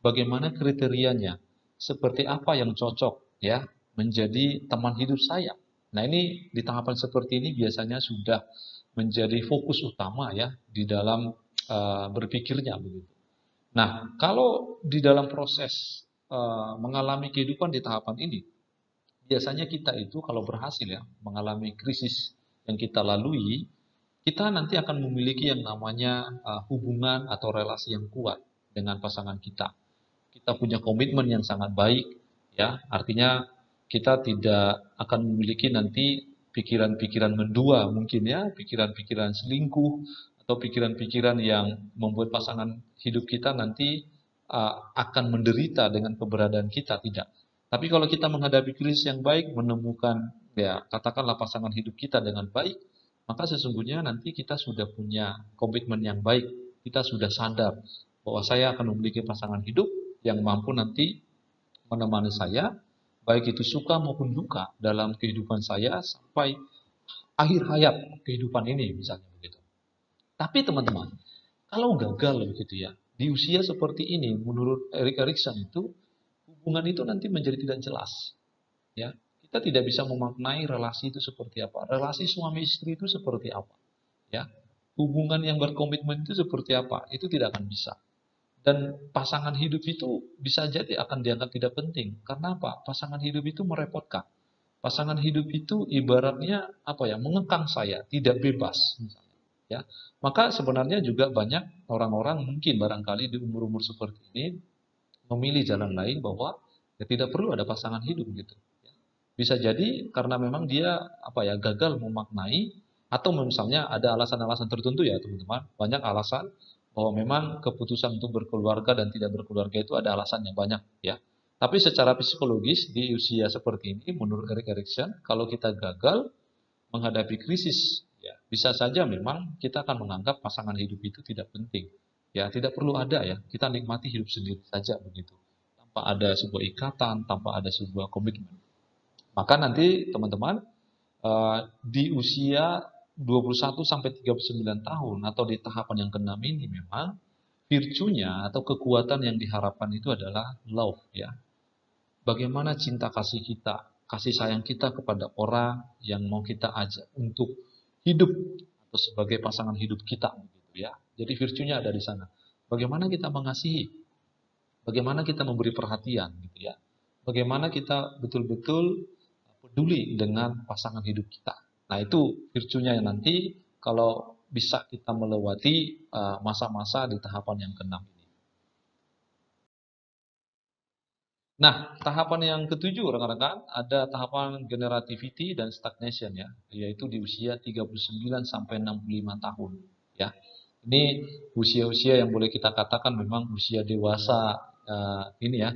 bagaimana kriterianya, seperti apa yang cocok, ya, menjadi teman hidup saya. Nah, ini di tahapan seperti ini biasanya sudah menjadi fokus utama, ya, di dalam berpikirnya begitu. Nah, kalau di dalam proses mengalami kehidupan di tahapan ini, biasanya kita itu kalau berhasil, ya, mengalami krisis yang kita lalui, kita nanti akan memiliki yang namanya hubungan atau relasi yang kuat dengan pasangan kita. Kita punya komitmen yang sangat baik, ya, artinya kita tidak akan memiliki nanti pikiran-pikiran mendua mungkin, ya, pikiran-pikiran selingkuh atau pikiran-pikiran yang membuat pasangan hidup kita nanti akan menderita dengan keberadaan kita, tidak. Tapi kalau kita menghadapi krisis yang baik, menemukan, ya, katakanlah pasangan hidup kita dengan baik, maka sesungguhnya nanti kita sudah punya komitmen yang baik, kita sudah sadar bahwa saya akan memiliki pasangan hidup yang mampu nanti menemani saya, baik itu suka maupun duka dalam kehidupan saya sampai akhir hayat kehidupan ini, misalnya begitu. Tapi teman-teman, kalau gagal begitu, ya, di usia seperti ini, menurut Erik Erikson itu, hubungan itu nanti menjadi tidak jelas, ya. Kita tidak bisa memaknai relasi itu seperti apa, relasi suami istri itu seperti apa, ya. Hubungan yang berkomitmen itu seperti apa, itu tidak akan bisa. Dan pasangan hidup itu bisa jadi akan dianggap tidak penting. Karena apa? Pasangan hidup itu merepotkan. Pasangan hidup itu ibaratnya apa, ya? Mengekang saya, tidak bebas, misalnya, ya. Maka sebenarnya juga banyak orang-orang mungkin barangkali di umur-umur seperti ini memilih jalan lain bahwa ya tidak perlu ada pasangan hidup gitu. Ya. Bisa jadi karena memang dia apa, ya, gagal memaknai atau misalnya ada alasan-alasan tertentu, ya teman-teman. Banyak alasan bahwa memang keputusan untuk berkeluarga dan tidak berkeluarga itu ada alasannya banyak, ya. Tapi secara psikologis di usia seperti ini menurut Erik Erikson, kalau kita gagal menghadapi krisis, ya, bisa saja memang kita akan menganggap pasangan hidup itu tidak penting. Ya, tidak perlu ada, ya. Kita nikmati hidup sendiri saja begitu. Tanpa ada sebuah ikatan, tanpa ada sebuah komitmen. Maka nanti teman-teman di usia 21 sampai 39 tahun atau di tahapan yang keenam ini memang virtunya atau kekuatan yang diharapkan itu adalah love, ya. Bagaimana cinta kasih kita, kasih sayang kita kepada orang yang mau kita ajak untuk hidup atau sebagai pasangan hidup kita, gitu, ya. Jadi virtunya ada di sana. Bagaimana kita mengasihi, bagaimana kita memberi perhatian, gitu, ya. Bagaimana kita betul-betul peduli dengan pasangan hidup kita. Nah, itu virtunya yang nanti kalau bisa kita melewati masa-masa di tahapan yang keenam ini. Nah, tahapan yang ketujuh, rekan-rekan, ada tahapan generativity dan stagnation, ya, yaitu di usia 39 sampai 65 tahun, ya. Ini usia-usia yang boleh kita katakan memang usia dewasa, ini, ya,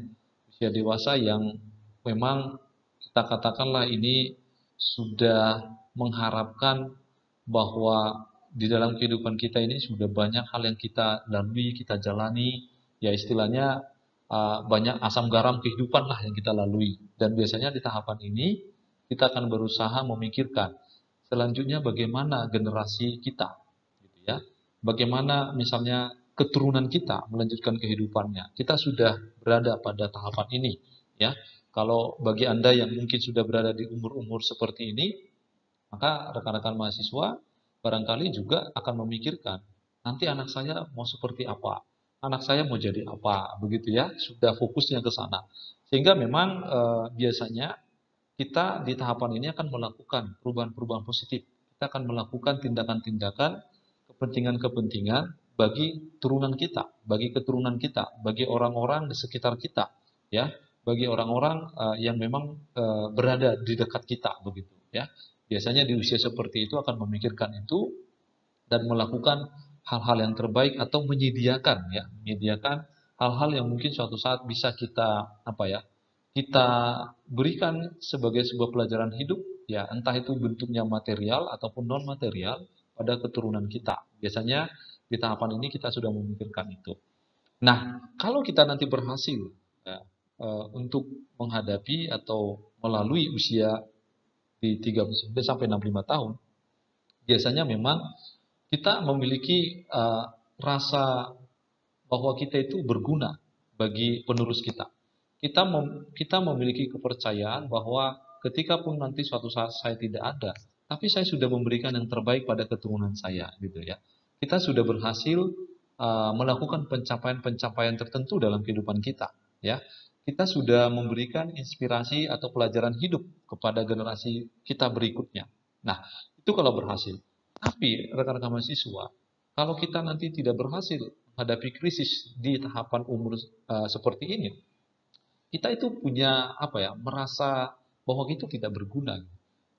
usia dewasa yang memang kita katakanlah ini sudah mengharapkan bahwa di dalam kehidupan kita ini sudah banyak hal yang kita lalui, kita jalani, ya istilahnya banyak asam garam kehidupan lah yang kita lalui. Dan biasanya di tahapan ini kita akan berusaha memikirkan selanjutnya bagaimana generasi kita, gitu ya. Bagaimana misalnya keturunan kita melanjutkan kehidupannya. Kita sudah berada pada tahapan ini, ya. Kalau bagi Anda yang mungkin sudah berada di umur-umur seperti ini, maka rekan-rekan mahasiswa barangkali juga akan memikirkan, nanti anak saya mau seperti apa? Anak saya mau jadi apa? Begitu ya, sudah fokusnya ke sana. Sehingga memang biasanya kita di tahapan ini akan melakukan perubahan-perubahan positif. Kita akan melakukan tindakan-tindakan, kepentingan-kepentingan bagi turunan kita, bagi keturunan kita, bagi orang-orang di sekitar kita, ya, bagi orang-orang yang memang berada di dekat kita, begitu, ya. Biasanya di usia seperti itu akan memikirkan itu dan melakukan hal-hal yang terbaik atau menyediakan, ya, menyediakan hal-hal yang mungkin suatu saat bisa kita apa ya, kita berikan sebagai sebuah pelajaran hidup, ya, entah itu bentuknya material ataupun non material pada keturunan kita. Biasanya di tahapan ini kita sudah memikirkan itu. Nah, kalau kita nanti berhasil, ya, untuk menghadapi atau melalui usia di 39 sampai 65 tahun, biasanya memang kita memiliki rasa bahwa kita itu berguna bagi penerus kita. Kita memiliki kepercayaan bahwa ketika pun nanti suatu saat saya tidak ada, tapi saya sudah memberikan yang terbaik pada keturunan saya, gitu ya. Kita sudah berhasil melakukan pencapaian-pencapaian tertentu dalam kehidupan kita, ya. Kita sudah memberikan inspirasi atau pelajaran hidup kepada generasi kita berikutnya. Nah, itu kalau berhasil. Tapi rekan-rekan mahasiswa, kalau kita nanti tidak berhasil menghadapi krisis di tahapan umur seperti ini, kita itu punya apa ya, merasa bahwa itu tidak berguna.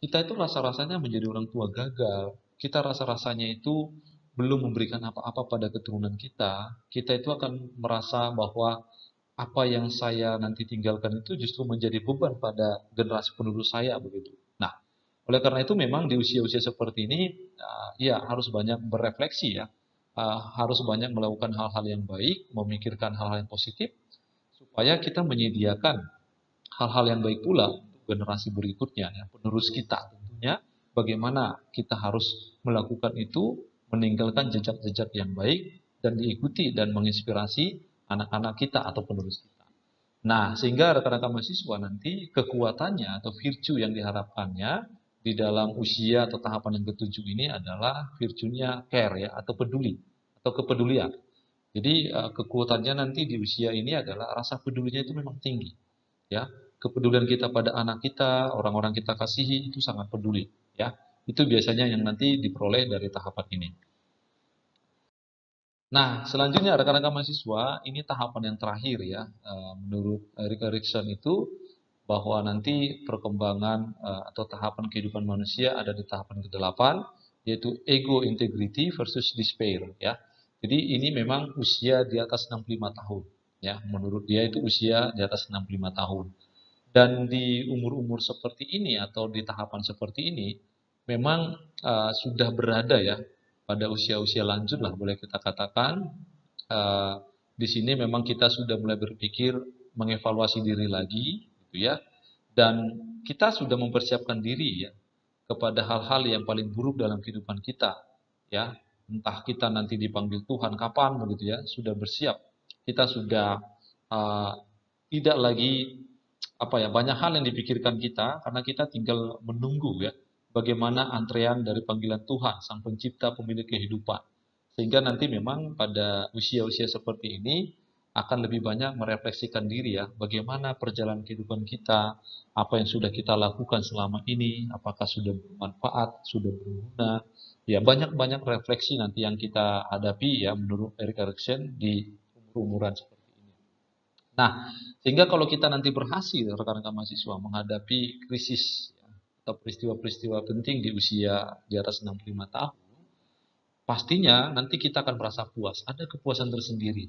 Kita itu rasa-rasanya menjadi orang tua gagal. Kita rasa-rasanya itu belum memberikan apa-apa pada keturunan kita. Kita itu akan merasa bahwa apa yang saya nanti tinggalkan itu justru menjadi beban pada generasi penerus saya, begitu. Nah, oleh karena itu memang di usia-usia seperti ini, ya harus banyak berefleksi, ya. Harus banyak melakukan hal-hal yang baik, memikirkan hal-hal yang positif, supaya kita menyediakan hal-hal yang baik pula untuk generasi berikutnya, ya, penerus kita tentunya. Bagaimana kita harus melakukan itu, meninggalkan jejak-jejak yang baik dan diikuti dan menginspirasi anak-anak kita atau penerus kita. Nah, sehingga rekan-rekan mahasiswa nanti kekuatannya atau virtue yang diharapkannya di dalam usia atau tahapan yang ketujuh ini adalah virtue-nya care, ya, atau peduli atau kepedulian. Jadi kekuatannya nanti di usia ini adalah rasa pedulinya itu memang tinggi, ya. Kepedulian kita pada anak kita, orang-orang kita kasihi itu sangat peduli, ya. Itu biasanya yang nanti diperoleh dari tahapan ini. Nah, selanjutnya rekan-rekan mahasiswa, ini tahapan yang terakhir, ya. Menurut Erik Erikson itu bahwa nanti perkembangan atau tahapan kehidupan manusia ada di tahapan ke-8, yaitu ego integrity versus despair, ya. Jadi ini memang usia di atas 65 tahun, ya. Menurut dia itu usia di atas 65 tahun. Dan di umur-umur seperti ini atau di tahapan seperti ini memang sudah berada, ya, pada usia-usia lanjut lah boleh kita katakan. Uh, di sini memang kita sudah mulai berpikir mengevaluasi diri lagi, gitu ya. Dan kita sudah mempersiapkan diri, ya, kepada hal-hal yang paling buruk dalam kehidupan kita, ya. Entah kita nanti dipanggil Tuhan kapan, begitu ya, sudah bersiap. Kita sudah uh, tidak lagi apa ya, banyak hal yang dipikirkan kita karena kita tinggal menunggu, ya, bagaimana antrean dari panggilan Tuhan sang pencipta pemilik kehidupan. Sehingga nanti memang pada usia-usia seperti ini akan lebih banyak merefleksikan diri, ya, bagaimana perjalanan kehidupan kita, apa yang sudah kita lakukan selama ini, apakah sudah bermanfaat, sudah berguna. Ya, banyak-banyak refleksi nanti yang kita hadapi, ya, menurut Erik Erikson di umur-umuran seperti ini. Nah, sehingga kalau kita nanti berhasil, rekan-rekan mahasiswa, menghadapi krisis, ya, atau peristiwa-peristiwa penting di usia di atas 65 tahun, pastinya nanti kita akan merasa puas, ada kepuasan tersendiri.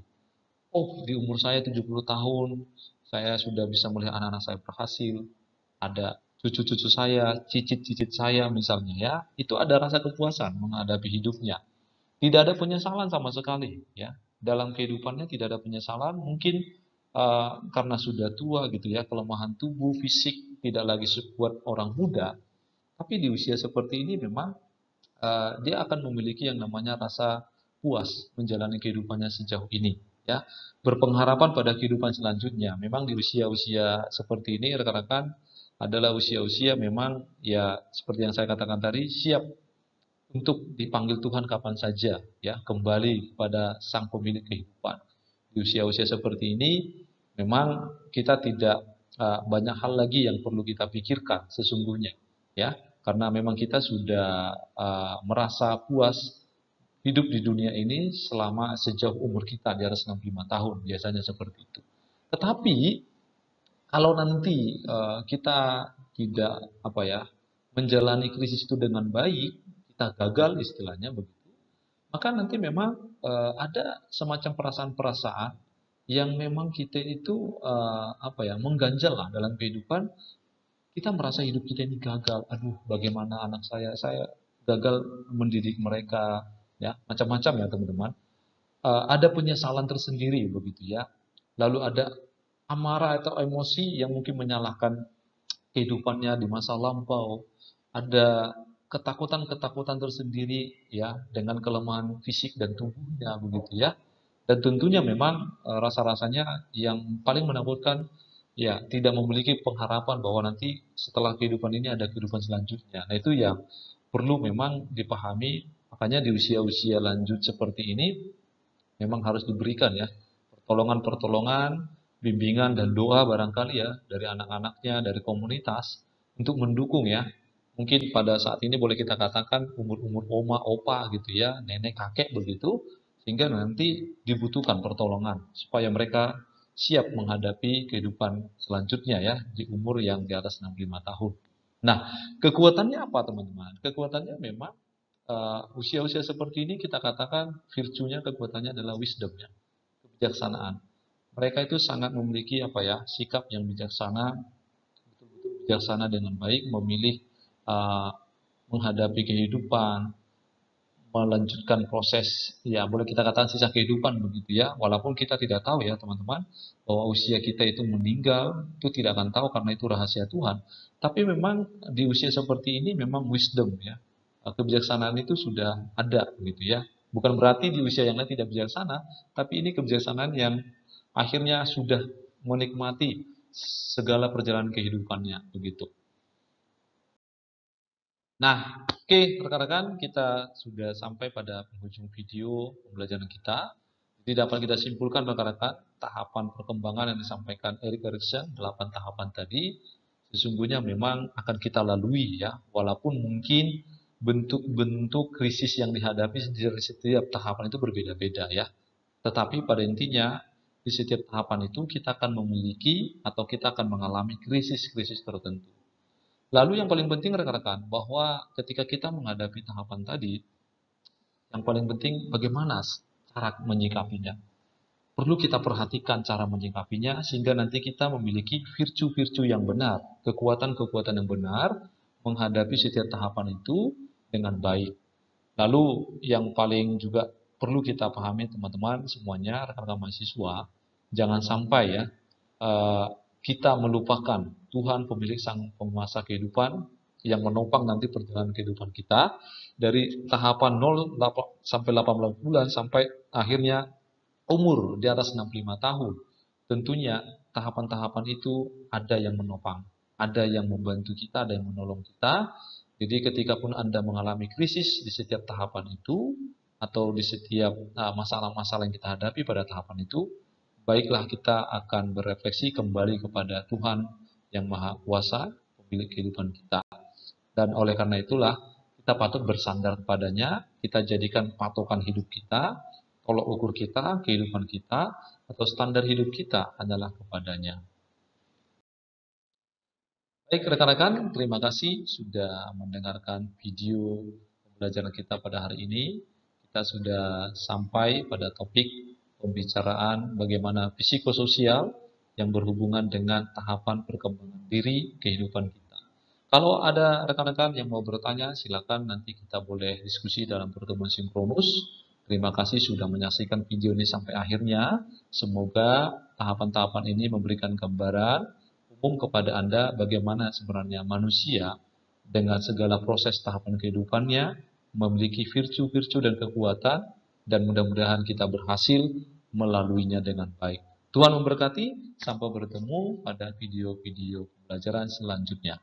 Oh, di umur saya 70 tahun, saya sudah bisa melihat anak-anak saya berhasil, ada cucu-cucu saya, cicit-cicit saya misalnya, ya, itu ada rasa kepuasan menghadapi hidupnya. Tidak ada penyesalan sama sekali, ya. Dalam kehidupannya tidak ada penyesalan, mungkin karena sudah tua, gitu ya, kelemahan tubuh, fisik tidak lagi sekuat orang muda, Tapi di usia seperti ini memang dia akan memiliki yang namanya rasa puas menjalani kehidupannya sejauh ini, ya. Berpengharapan pada kehidupan selanjutnya. Memang di usia-usia seperti ini rekan-rekan adalah usia-usia memang ya seperti yang saya katakan tadi, siap untuk dipanggil Tuhan kapan saja, ya, kembali kepada Sang Pemilik kehidupan. Di usia-usia seperti ini memang kita tidak banyak hal lagi yang perlu kita pikirkan sesungguhnya, ya, karena memang kita sudah merasa puas hidup di dunia ini selama sejauh umur kita di atas 65 tahun, biasanya seperti itu. Tetapi kalau nanti kita tidak menjalani krisis itu dengan baik, kita gagal istilahnya begitu, maka nanti memang ada semacam perasaan-perasaan yang memang kita itu mengganjal lah dalam kehidupan. Kita merasa hidup kita ini gagal. Aduh, bagaimana anak saya gagal mendidik mereka, ya, macam-macam ya teman-teman. Ada penyesalan tersendiri begitu ya. Lalu ada amarah atau emosi yang mungkin menyalahkan kehidupannya di masa lampau. Ada ketakutan-ketakutan tersendiri ya dengan kelemahan fisik dan tubuhnya begitu ya. Dan tentunya memang rasa-rasanya yang paling menakutkan ya tidak memiliki pengharapan bahwa nanti setelah kehidupan ini ada kehidupan selanjutnya. Nah, itu yang perlu memang dipahami. Makanya di usia-usia lanjut seperti ini memang harus diberikan ya pertolongan-pertolongan, bimbingan dan doa barangkali ya dari anak-anaknya, dari komunitas untuk mendukung ya. Mungkin pada saat ini boleh kita katakan umur-umur oma, opa gitu ya, nenek, kakek begitu, sehingga nanti dibutuhkan pertolongan supaya mereka siap menghadapi kehidupan selanjutnya ya di umur yang di atas 65 tahun. Nah, kekuatannya apa teman-teman? Kekuatannya memang usia-usia seperti ini kita katakan virtunya, kekuatannya adalah wisdom ya, kebijaksanaan. Mereka itu sangat memiliki sikap yang bijaksana, betul-betul bijaksana dengan baik, memilih uh, menghadapi kehidupan, melanjutkan proses, ya boleh kita katakan sisa kehidupan begitu ya. Walaupun kita tidak tahu ya teman-teman, bahwa usia kita itu meninggal, itu tidak akan tahu karena itu rahasia Tuhan. Tapi memang di usia seperti ini memang wisdom ya, kebijaksanaan itu sudah ada begitu ya. Bukan berarti di usia yang lain tidak bijaksana, tapi ini kebijaksanaan yang akhirnya sudah menikmati segala perjalanan kehidupannya begitu. Nah, oke rekan-rekan, kita sudah sampai pada penghujung video pembelajaran kita. Jadi dapat kita simpulkan rekan-rekan, tahapan perkembangan yang disampaikan Erik Erikson, 8 tahapan tadi, sesungguhnya memang akan kita lalui ya, walaupun mungkin bentuk-bentuk krisis yang dihadapi dari setiap tahapan itu berbeda-beda ya. Tetapi pada intinya, di setiap tahapan itu kita akan memiliki atau kita akan mengalami krisis-krisis tertentu. Lalu yang paling penting rekan-rekan, bahwa ketika kita menghadapi tahapan tadi, yang paling penting bagaimana cara menyikapinya. Perlu kita perhatikan cara menyikapinya sehingga nanti kita memiliki virtu-virtu yang benar, kekuatan-kekuatan yang benar menghadapi setiap tahapan itu dengan baik. Lalu yang paling juga perlu kita pahami teman-teman semuanya, rekan-rekan mahasiswa, jangan sampai ya eh, kita melupakan Tuhan pemilik sang penguasa kehidupan yang menopang nanti perjalanan kehidupan kita dari tahapan 0 sampai 18 bulan sampai akhirnya umur di atas 65 tahun. Tentunya tahapan-tahapan itu ada yang menopang, ada yang membantu kita, ada yang menolong kita. Jadi ketika pun Anda mengalami krisis di setiap tahapan itu, atau di setiap masalah-masalah yang kita hadapi pada tahapan itu, baiklah kita akan berefleksi kembali kepada Tuhan yang Maha Kuasa, pemilik kehidupan kita. Dan oleh karena itulah, kita patut bersandar kepadanya, kita jadikan patokan hidup kita, tolok ukur kita, kehidupan kita, atau standar hidup kita adalah kepadanya. Baik rekan-rekan, terima kasih sudah mendengarkan video pembelajaran kita pada hari ini. Kita sudah sampai pada topik pembicaraan bagaimana psikososial yang berhubungan dengan tahapan perkembangan diri kehidupan kita. Kalau ada rekan-rekan yang mau bertanya, silakan nanti kita boleh diskusi dalam pertemuan sinkronus. Terima kasih sudah menyaksikan video ini sampai akhirnya. Semoga tahapan-tahapan ini memberikan gambaran umum kepada Anda bagaimana sebenarnya manusia dengan segala proses tahapan kehidupannya, memiliki virtue-virtue dan kekuatan, dan mudah-mudahan kita berhasil melaluinya dengan baik. Tuhan memberkati, sampai bertemu pada video-video pembelajaran selanjutnya.